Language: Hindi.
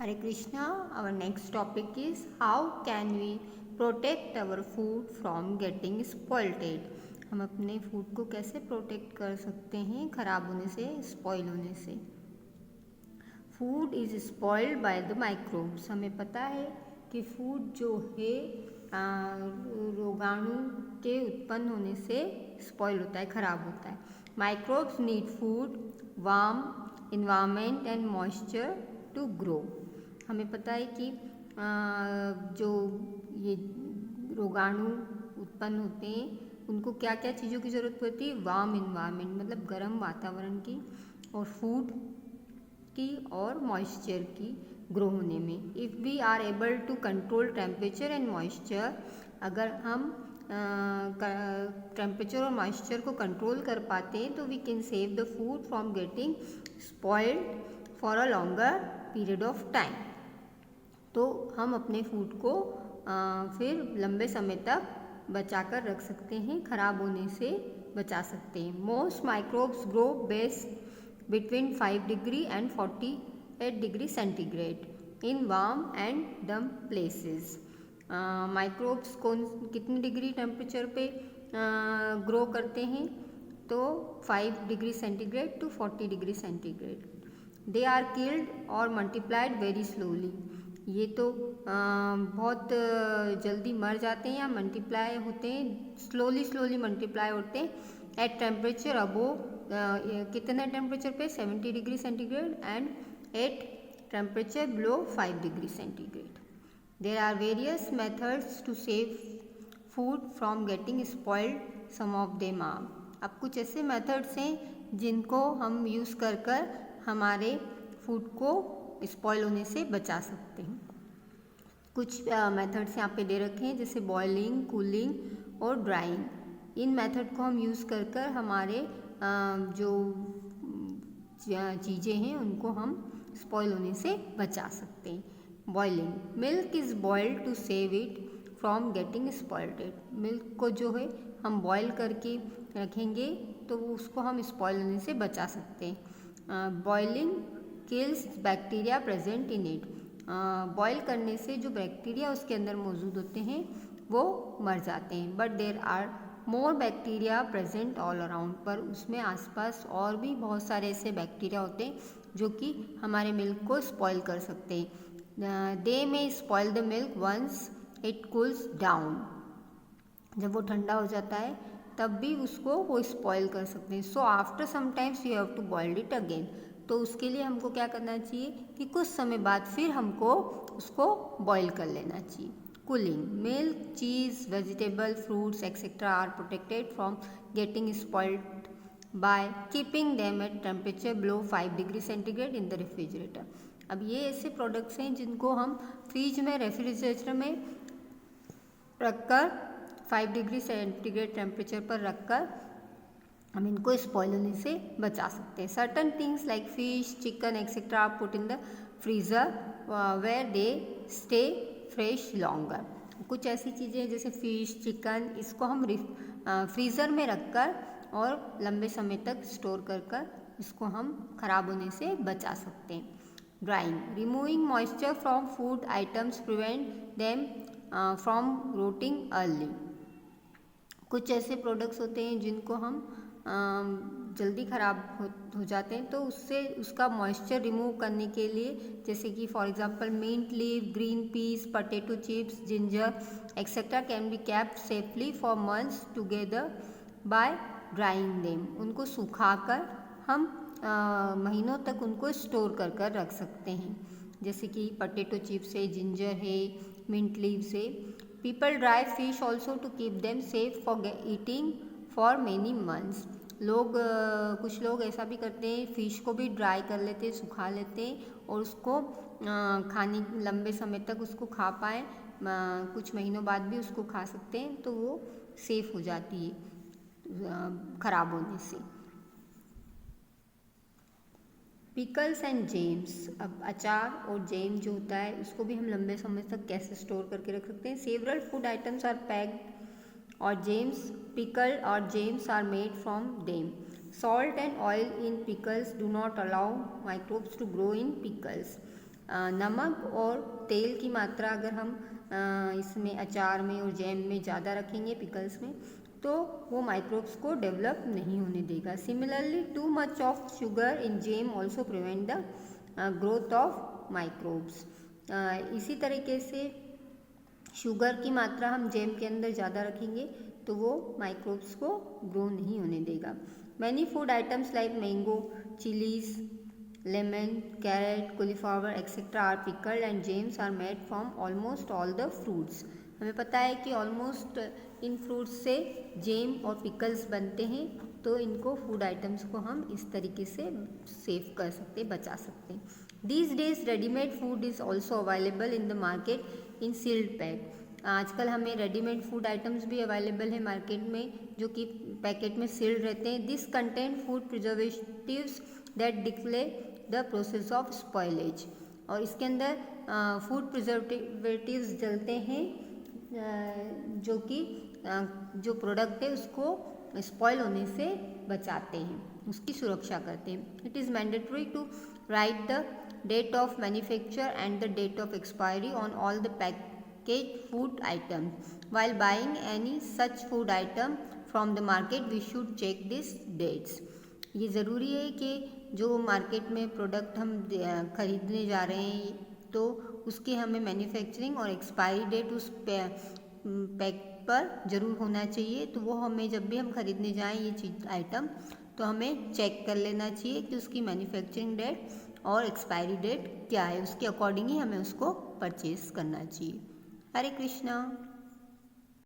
Hare Krishna, our next topic is how can we protect our food from getting spoiled. हम अपने फूड को कैसे प्रोटेक्ट कर सकते हैं खराब होने से, स्पॉइल होने से। Food is spoiled by the microbes. हमें पता है कि फूड जो है रोगाणु के उत्पन्न होने से स्पॉइल होता है, खराब होता है। Microbes need food, warm environment and moisture to grow. हमें पता है कि जो ये रोगाणु उत्पन्न होते हैं उनको क्या क्या चीज़ों की ज़रूरत पड़ती है। वार्म इन्वायरमेंट मतलब गर्म वातावरण की, और फूड की, और मॉइस्चर की ग्रो होने में। If we are able to control temperature and moisture, अगर हम टेम्परेचर और मॉइस्चर को कंट्रोल कर पाते हैं तो we can save the food from getting spoiled for a longer period of time. तो हम अपने फूड को फिर लंबे समय तक बचा कर रख सकते हैं, खराब होने से बचा सकते हैं। Most microbes grow best between 5 degree and 48 degree centigrade in warm and damp places. Microbes कितने डिग्री टेम्परेचर पे ग्रो करते हैं? तो 5 degree centigrade to 40 degree centigrade. They are killed और मल्टीप्लाइड वेरी स्लोली। ये तो बहुत जल्दी मर जाते हैं या मल्टीप्लाई होते हैं, स्लोली मल्टीप्लाई होते हैं एट टेम्परेचर अबोव कितने टेम्परेचर पे? 70 degree centigrade and at temperature below 5 degree centigrade. There are various methods to save food from getting spoiled, some of them are. अब कुछ ऐसे मेथड्स हैं जिनको हम यूज़ कर हमारे फूड को स्पॉइल होने से बचा सकते हैं। कुछ मेथड्स यहाँ पे दे रखे हैं, जैसे बॉइलिंग, कूलिंग और ड्राइंग। इन मेथड को हम यूज़ कर हमारे जो चीज़ें हैं उनको हम स्पॉइल होने से बचा सकते हैं। Boiling, milk is boiled to save it from getting spoiled. Milk को जो है हम बॉयल करके रखेंगे तो उसको हम स्पॉइल होने से बचा सकते हैं। Boiling kills bacteria present in it. Boil करने से जो बैक्टीरिया उसके अंदर मौजूद होते हैं वो मर जाते हैं। But there are more bacteria present all around, पर उसमें आसपास और भी बहुत सारे ऐसे बैक्टीरिया होते हैं जो कि हमारे मिल्क को स्पॉइल कर सकते हैं। They may spoil the milk once it cools down. जब वो ठंडा हो जाता है तब भी उसको वो स्पॉइल कर सकते हैं। So after sometimes you have to boiled it again. तो उसके लिए हमको क्या करना चाहिए कि कुछ समय बाद फिर हमको उसको बॉईल कर लेना चाहिए। Cooling, milk, cheese, vegetable, fruits etcetera are protected from getting spoiled by keeping them at temperature below 5 degree centigrade in the refrigerator. अब ये ऐसे प्रोडक्ट्स हैं जिनको हम फ्रिज में, रेफ्रिजरेटर में रखकर 5 डिग्री सेंटीग्रेड टेम्परेचर पर रखकर हम इनको स्पॉइल होने से बचा सकते हैं। Certain things like fish, chicken etcetera put in the freezer where they stay fresh longer. कुछ ऐसी चीज़ें जैसे फिश, चिकन, इसको हम फ्रीज़र में रखकर और लंबे समय तक स्टोर कर इसको हम खराब होने से बचा सकते हैं। Drying, removing moisture from food items prevent them from rotting early. कुछ ऐसे प्रोडक्ट्स होते हैं जिनको हम जल्दी ख़राब हो जाते हैं, तो उससे उसका मॉइस्चर रिमूव करने के लिए, जैसे कि for example mint leaf, green peas, potato chips, ginger etcetera can be kept safely for months together by drying them. उनको सुखाकर हम महीनों तक उनको स्टोर कर रख सकते हैं, जैसे कि पोटैटो चिप्स है, जिंजर है, मिंट लीव्स है। People dry fish also to keep them safe for eating for many months. कुछ लोग ऐसा भी करते हैं, फ़िश को भी ड्राई कर लेते हैं, सुखा लेते हैं और उसको खाने लंबे समय तक उसको खा पाएँ, कुछ महीनों बाद भी उसको खा सकते हैं, तो वो सेफ़ हो जाती है ख़राब होने से। पिकल्स एंड जेम्स, अब अचार और जेम जो होता है उसको भी हम लंबे समय तक कैसे स्टोर करके रख सकते हैं। Several food items are packed और जेम्स, पिकल और jams are made from them. Salt and oil in pickles do not allow microbes to grow in pickles. नमक और तेल की मात्रा अगर हम इसमें अचार में और जैम में ज़्यादा रखेंगे, पिकल्स में, तो वो माइक्रोब्स को डेवलप नहीं होने देगा। Similarly too much of sugar in jam also prevent the growth of microbes. इसी तरीके से शुगर की मात्रा हम जैम के अंदर ज़्यादा रखेंगे तो वो माइक्रोब्स को ग्रो नहीं होने देगा। Many food items like mango, chillies, lemon, carrot, cauliflower etcetera are pickled and jams are made from almost all the fruits. हमें पता है कि ऑलमोस्ट इन फ्रूट्स से जैम और पिकल्स बनते हैं, तो इनको फूड आइटम्स को हम इस तरीके से सेव कर सकते, बचा सकते हैं। These days readymade food is also available in the market in sealed pack. आजकल हमें रेडीमेड फूड आइटम्स भी अवेलेबल है मार्केट में, जो कि पैकेट में सील्ड रहते हैं। These contain food preservatives that delay the process of spoilage. और इसके अंदर फूड प्रिजर्वेटिव्स डलते हैं जो कि जो प्रोडक्ट है उसको स्पॉइल होने से बचाते हैं, उसकी सुरक्षा करते हैं। It is mandatory to write the date of manufacture and the date of expiry on all the packaged food items. While buying any such food item from the market, we should check these dates. ये ज़रूरी है कि जो मार्केट में प्रोडक्ट हम खरीदने जा रहे हैं तो उसकी हमें मैन्युफैक्चरिंग और एक्सपायरी डेट उस पैक पर ज़रूर होना चाहिए। तो वो हमें जब भी हम खरीदने जाएं ये चीज़ आइटम, तो हमें चेक कर लेना चाहिए कि उसकी मैन्युफैक्चरिंग डेट और एक्सपायरी डेट क्या है, उसके अकॉर्डिंग ही हमें उसको परचेज करना चाहिए। हरे कृष्णा।